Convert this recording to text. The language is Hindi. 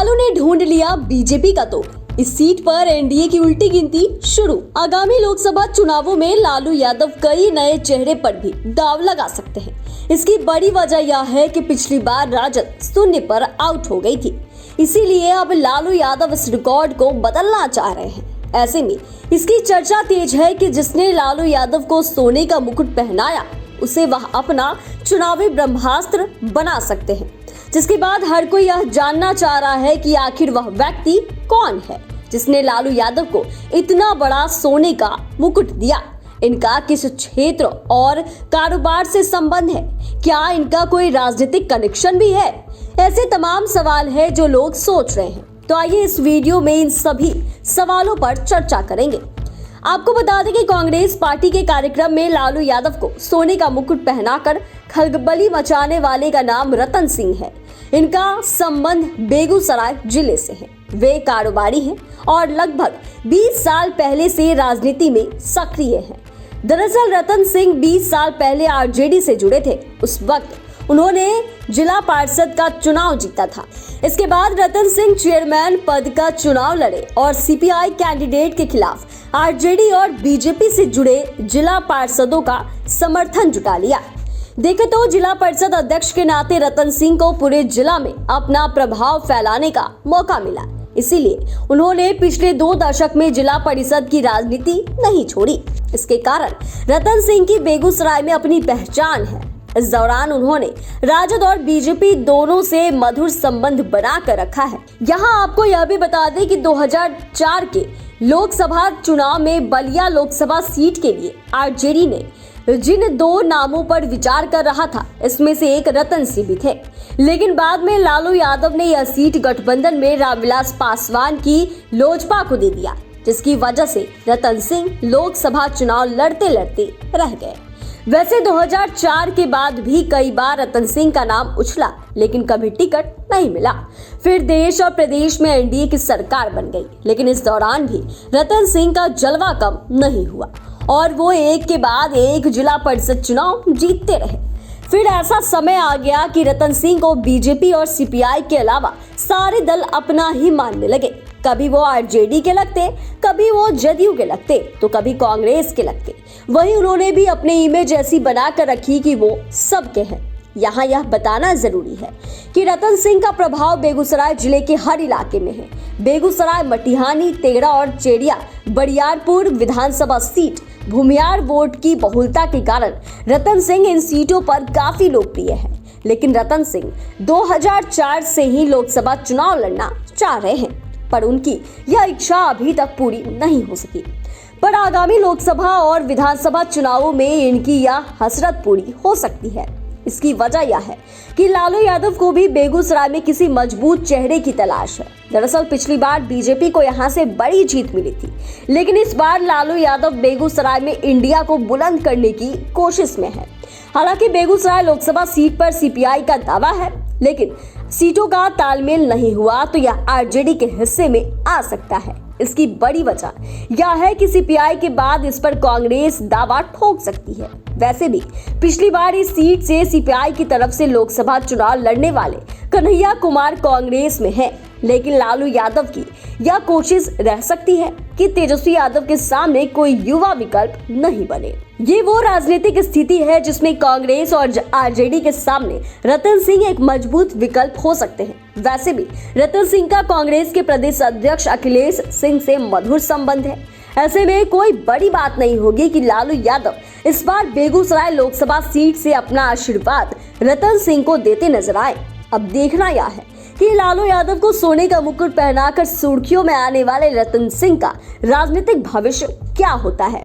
लालू ने ढूंढ लिया बीजेपी का तोप। इस सीट पर एनडीए की उल्टी गिनती शुरू। आगामी लोकसभा चुनावों में लालू यादव कई नए चेहरे पर भी दांव लगा सकते हैं। इसकी बड़ी वजह यह है कि पिछली बार राजद शून्य पर आउट हो गई थी, इसीलिए अब लालू यादव इस रिकॉर्ड को बदलना चाह रहे हैं। ऐसे में इसकी चर्चा तेज है कि जिसने लालू यादव को सोने का मुकुट पहनाया, उसे वह अपना चुनावी ब्रह्मास्त्र बना सकते हैं। जिसके बाद हर कोई यह जानना चाह रहा है कि आखिर वह व्यक्ति कौन है जिसने लालू यादव को इतना बड़ा सोने का मुकुट दिया। इनका किस क्षेत्र और कारोबार से संबंध है? क्या इनका कोई राजनीतिक कनेक्शन भी है? ऐसे तमाम सवाल है जो लोग सोच रहे हैं। तो आइए इस वीडियो में इन सभी सवालों पर चर्चा करेंगे। आपको बता दें कि कांग्रेस पार्टी के कार्यक्रम में लालू यादव को सोने का मुकुट पहनाकर खलबली मचाने वाले का नाम रतन सिंह है। इनका संबंध बेगूसराय जिले से है। वे कारोबारी हैं और लगभग 20 साल पहले से राजनीति में सक्रिय हैं। दरअसल रतन सिंह 20 साल पहले आरजेडी से जुड़े थे। उस वक्त उन्होंने जिला पार्षद का चुनाव जीता था। इसके बाद रतन सिंह चेयरमैन पद का चुनाव लड़े और सीपीआई कैंडिडेट के खिलाफ आरजेडी और बीजेपी से जुड़े जिला पार्षदों का समर्थन जुटा लिया। देखे तो जिला परिषद अध्यक्ष के नाते रतन सिंह को पूरे जिला में अपना प्रभाव फैलाने का मौका मिला। इसीलिए उन्होंने पिछले 2 दशक में जिला परिषद की राजनीति नहीं छोड़ी। इसके कारण रतन सिंह की बेगूसराय में अपनी पहचान है। इस दौरान उन्होंने राजद और बीजेपी दोनों से मधुर संबंध बना कर रखा है। यहाँ आपको यह भी बता दें कि 2004 के लोकसभा चुनाव में बलिया लोकसभा सीट के लिए आरजेडी ने जिन 2 नामों पर विचार कर रहा था, इसमें से एक रतन सिंह भी थे। लेकिन बाद में लालू यादव ने यह सीट गठबंधन में रामविलास पासवान की लोजपा को दे दिया, जिसकी वजह से रतन सिंह लोकसभा चुनाव लड़ते लड़ते रह गए। वैसे 2004 के बाद भी कई बार रतन सिंह का नाम उछला, लेकिन कभी टिकट नहीं मिला। फिर देश और प्रदेश में एनडीए की सरकार बन गई, लेकिन इस दौरान भी रतन सिंह का जलवा कम नहीं हुआ और वो एक के बाद एक जिला परिषद चुनाव जीतते रहे। फिर ऐसा समय आ गया कि रतन सिंह को बीजेपी और सीपीआई के अलावा सारे दल अपना ही मानने लगे। कभी वो आरजेडी के लगते, कभी वो जदयू के लगते, तो कभी कांग्रेस के लगते। वहीं उन्होंने भी अपनी इमेज ऐसी बनाकर रखी कि वो सबके हैं। यहाँ यह बताना जरूरी है कि रतन सिंह का प्रभाव बेगूसराय जिले के हर इलाके में है। बेगूसराय, मटिहानी, तेघड़ा और चेरिया बरियारपुर विधानसभा सीट भूमियार वोट की बहुलता के कारण रतन सिंह इन सीटों पर काफी लोकप्रिय है। लेकिन रतन सिंह 2004 से ही लोकसभा चुनाव लड़ना चाह रहे हैं, पर उनकी यह इच्छा अभी तक पूरी नहीं हो सकी। पर आगामी लोकसभा और विधानसभा चुनावों में इनकी यह हसरत पूरी हो सकती है। इसकी वजह यह है कि लालू यादव को भी बेगूसराय में किसी मजबूत चेहरे की तलाश है। दरअसल पिछली बार बीजेपी को यहां से बड़ी जीत मिली थी, लेकिन इस बार लालू यादव बेगूसराय में इंडिया को बुलंद करने की कोशिश में है। हालांकि बेगूसराय लोकसभा सीट पर सीपीआई का दावा है, लेकिन सीटों का तालमेल नहीं हुआ तो यह आरजेडी के हिस्से में आ सकता है। इसकी बड़ी वजह यह है कि सीपीआई के बाद इस पर कांग्रेस दावा ठोक सकती है। वैसे भी पिछली बार इस सीट से सीपीआई की तरफ से लोकसभा चुनाव लड़ने वाले कन्हैया कुमार कांग्रेस में हैं, लेकिन लालू यादव की यह कोशिश रह सकती है कि तेजस्वी यादव के सामने कोई युवा विकल्प नहीं बने। ये वो राजनीतिक स्थिति है जिसमें कांग्रेस और आरजेडी के सामने रतन सिंह एक मजबूत विकल्प हो सकते हैं। वैसे भी रतन सिंह का कांग्रेस के प्रदेश अध्यक्ष अखिलेश सिंह से मधुर संबंध है। ऐसे में कोई बड़ी बात नहीं होगी कि लालू यादव इस बार बेगूसराय लोकसभा सीट से अपना आशीर्वाद रतन सिंह को देते नजर आए। अब देखना यह है कि लालू यादव को सोने का मुकुट पहनाकर सुर्खियों में आने वाले रतन सिंह का राजनीतिक भविष्य क्या होता है।